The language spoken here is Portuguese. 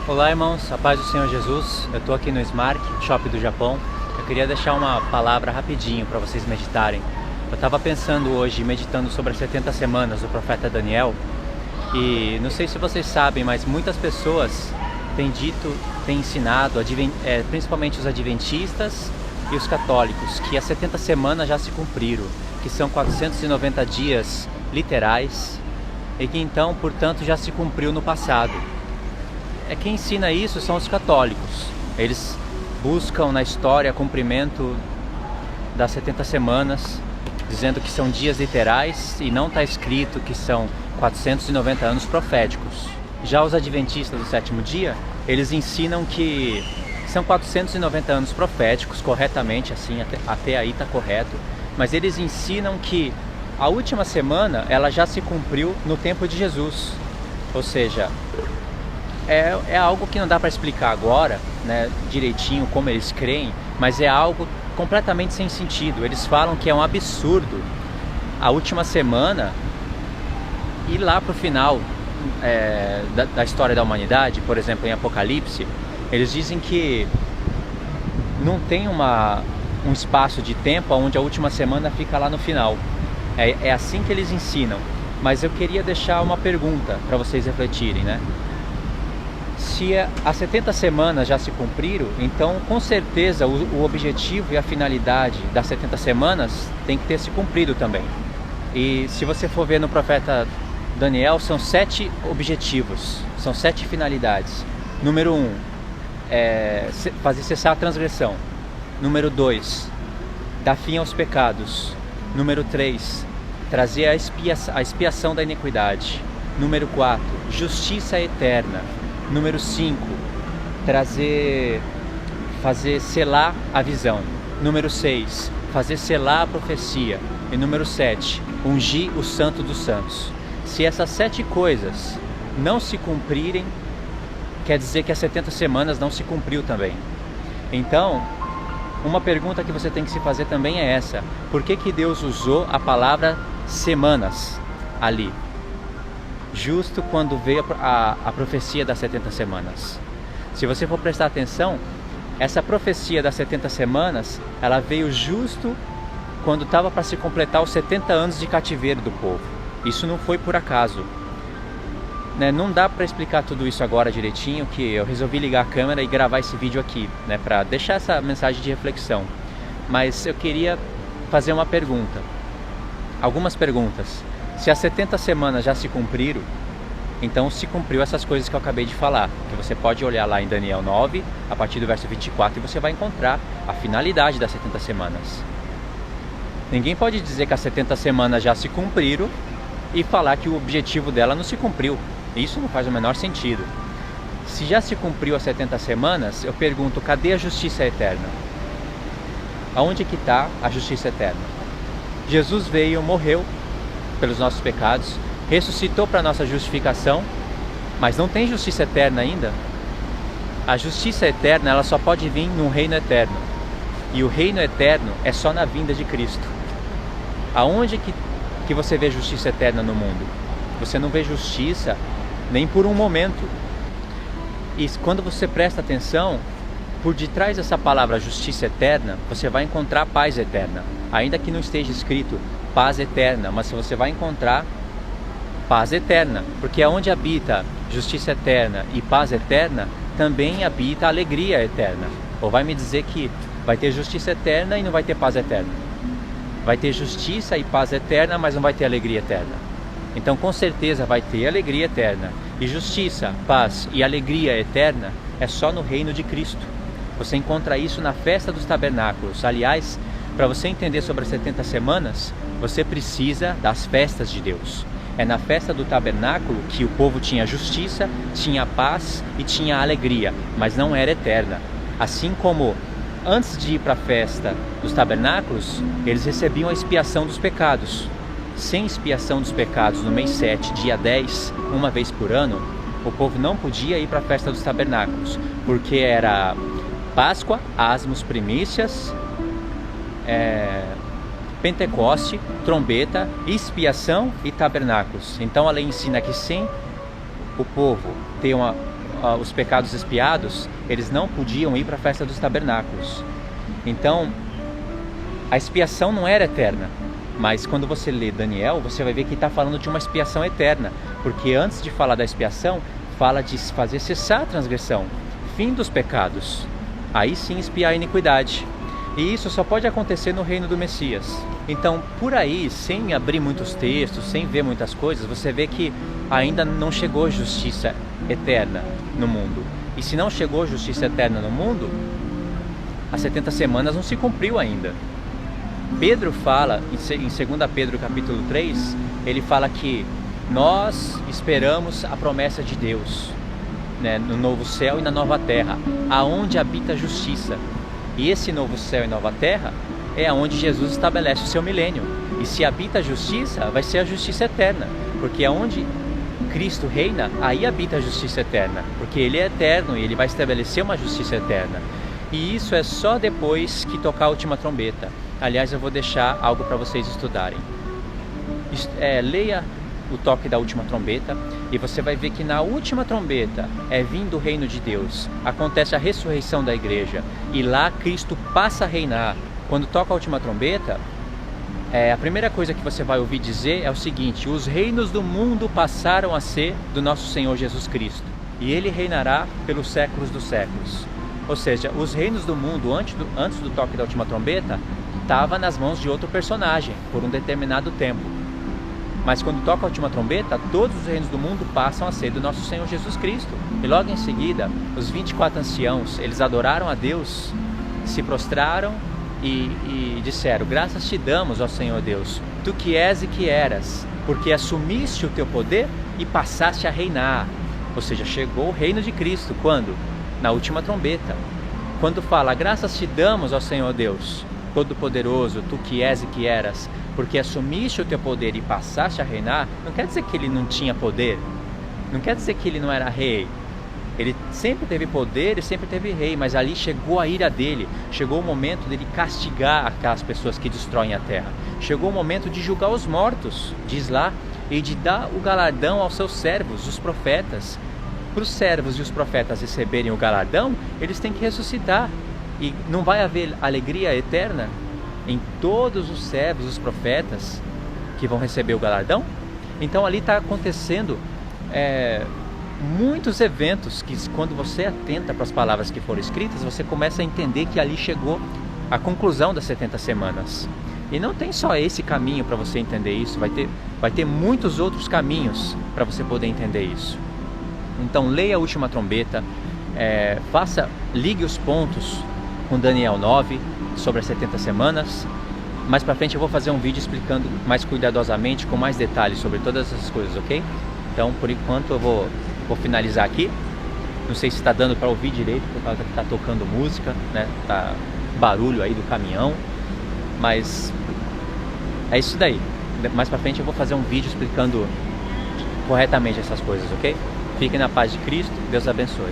Olá, irmãos, a paz do Senhor Jesus. Eu estou aqui no Smart Shop do Japão. Eu queria deixar uma palavra rapidinho para vocês meditarem. Eu estava pensando hoje, meditando sobre as 70 semanas do profeta Daniel. E não sei se vocês sabem, mas muitas pessoas têm ensinado, principalmente os adventistas e os católicos, que as 70 semanas já se cumpriram, que são 490 dias literais e que então, portanto, já se cumpriu no passado. Quem ensina isso são os católicos. Eles buscam na história cumprimento das 70 semanas, dizendo que são dias literais e não está escrito que são 490 anos proféticos. Já os adventistas do sétimo dia, eles ensinam que são 490 anos proféticos, corretamente, assim, até aí está correto, mas eles ensinam que a última semana ela já se cumpriu no tempo de Jesus, ou seja, é algo que não dá para explicar agora, né, direitinho como eles creem, mas é algo completamente sem sentido. Eles falam que é um absurdo a última semana ir lá para o final da história da humanidade. Por exemplo, em Apocalipse, eles dizem que não tem um espaço de tempo onde a última semana fica lá no final. É assim que eles ensinam. Mas eu queria deixar uma pergunta para vocês refletirem, né? Se as 70 semanas já se cumpriram, então com certeza o objetivo e a finalidade das 70 semanas tem que ter se cumprido também. E se você for ver no profeta Daniel, são 7 objetivos, são 7 finalidades. Número 1, fazer cessar a transgressão. Número 2, dar fim aos pecados. Número 3, trazer a expiação da iniquidade. Número 4, justiça eterna. Número 5, fazer selar a visão. Número 6, fazer selar a profecia. E número 7, ungir o santo dos santos. Se essas 7 coisas não se cumprirem, quer dizer que as 70 semanas não se cumpriu também. Então, uma pergunta que você tem que se fazer também é essa: por que Deus usou a palavra semanas ali? Justo quando veio a profecia das 70 semanas. Se você for prestar atenção, essa profecia das 70 semanas, ela veio justo quando estava para se completar os 70 anos de cativeiro do povo. Isso não foi por acaso, né? Não dá para explicar tudo isso agora direitinho, que eu resolvi ligar a câmera e gravar esse vídeo aqui, né, para deixar essa mensagem de reflexão. Mas eu queria fazer uma pergunta, algumas perguntas. Se as 70 semanas já se cumpriram, então se cumpriu essas coisas que eu acabei de falar, que você pode olhar lá em Daniel 9, a partir do verso 24, e você vai encontrar a finalidade das 70 semanas. Ninguém pode dizer que as 70 semanas já se cumpriram e falar que o objetivo dela não se cumpriu. Isso não faz o menor sentido. Se já se cumpriu as 70 semanas, eu pergunto, cadê a justiça eterna? Aonde que está a justiça eterna? Jesus veio, morreu pelos nossos pecados, ressuscitou para nossa justificação, mas não tem justiça eterna ainda. A justiça eterna, ela só pode vir num reino eterno, e o reino eterno é só na vinda de Cristo. Aonde que você vê justiça eterna no mundo? Você não vê justiça nem por um momento. E quando você presta atenção, por detrás dessa palavra justiça eterna, você vai encontrar paz eterna, ainda que não esteja escrito paz eterna, mas você vai encontrar paz eterna, porque onde habita justiça eterna e paz eterna, também habita alegria eterna. Ou vai me dizer que vai ter justiça eterna e não vai ter paz eterna? Vai ter justiça e paz eterna, mas não vai ter alegria eterna. Então com certeza vai ter alegria eterna. E justiça, paz e alegria eterna é só no reino de Cristo. Você encontra isso na festa dos tabernáculos. Aliás, para você entender sobre as 70 semanas, você precisa das festas de Deus. É na festa do tabernáculo que o povo tinha justiça, tinha paz e tinha alegria, mas não era eterna. Assim como antes de ir para a festa dos tabernáculos, eles recebiam a expiação dos pecados. Sem expiação dos pecados no mês 7, dia 10, uma vez por ano, o povo não podia ir para a festa dos tabernáculos, porque era Páscoa, asmos, primícias, Pentecoste, trombeta, expiação e tabernáculos. Então a lei ensina que sem o povo ter os pecados expiados, eles não podiam ir para a festa dos tabernáculos. Então, a expiação não era eterna. Mas quando você lê Daniel, você vai ver que está falando de uma expiação eterna. Porque antes de falar da expiação, fala de fazer cessar a transgressão, fim dos pecados. Aí sim expiar a iniquidade. E isso só pode acontecer no reino do Messias. Então, por aí, sem abrir muitos textos, sem ver muitas coisas, você vê que ainda não chegou justiça eterna no mundo. E se não chegou justiça eterna no mundo, as 70 semanas não se cumpriu ainda. Pedro fala, em 2 Pedro capítulo 3, ele fala que nós esperamos a promessa de Deus, né, no novo céu e na nova terra, aonde habita a justiça. E esse novo céu e nova terra é aonde Jesus estabelece o seu milênio. E se habita a justiça, vai ser a justiça eterna. Porque aonde Cristo reina, aí habita a justiça eterna. Porque Ele é eterno e Ele vai estabelecer uma justiça eterna. E isso é só depois que tocar a última trombeta. Aliás, eu vou deixar algo para vocês estudarem. Leia o toque da última trombeta e você vai ver que na última trombeta é vindo o reino de Deus, acontece a ressurreição da igreja e lá Cristo passa a reinar. Quando toca a última trombeta, a primeira coisa que você vai ouvir dizer é o seguinte: os reinos do mundo passaram a ser do nosso Senhor Jesus Cristo e Ele reinará pelos séculos dos séculos. Ou seja, os reinos do mundo antes do toque da última trombeta estava nas mãos de outro personagem por um determinado tempo. Mas quando toca a última trombeta, todos os reinos do mundo passam a ser do nosso Senhor Jesus Cristo. E logo em seguida, os 24 anciãos, eles adoraram a Deus, se prostraram e disseram: graças te damos, ó Senhor Deus, tu que és e que eras, porque assumiste o teu poder e passaste a reinar. Ou seja, chegou o reino de Cristo. Quando? Na última trombeta. Quando fala: graças te damos, ó Senhor Deus, Todo-Poderoso, tu que és e que eras, porque assumiste o teu poder e passaste a reinar, não quer dizer que ele não tinha poder, não quer dizer que ele não era rei. Ele sempre teve poder e sempre teve rei, mas ali chegou a ira dele, chegou o momento dele castigar aquelas pessoas que destroem a terra, chegou o momento de julgar os mortos, diz lá, e de dar o galardão aos seus servos, os profetas. Para os servos e os profetas receberem o galardão, eles têm que ressuscitar. E não vai haver alegria eterna em todos os servos, os profetas que vão receber o galardão? Então ali está acontecendo muitos eventos que, quando você atenta para as palavras que foram escritas, você começa a entender que ali chegou a conclusão das 70 semanas. E não tem só esse caminho para você entender isso, vai ter muitos outros caminhos para você poder entender isso. Então leia a última trombeta, ligue os pontos com Daniel 9 sobre as 70 semanas. Mais pra frente eu vou fazer um vídeo explicando mais cuidadosamente, com mais detalhes sobre todas essas coisas, ok? Então por enquanto eu vou finalizar aqui. Não sei se está dando para ouvir direito por causa que está tocando música, né? Tá barulho aí do caminhão, mas é isso daí. Mais pra frente eu vou fazer um vídeo explicando corretamente essas coisas, ok? Fiquem na paz de Cristo, Deus abençoe.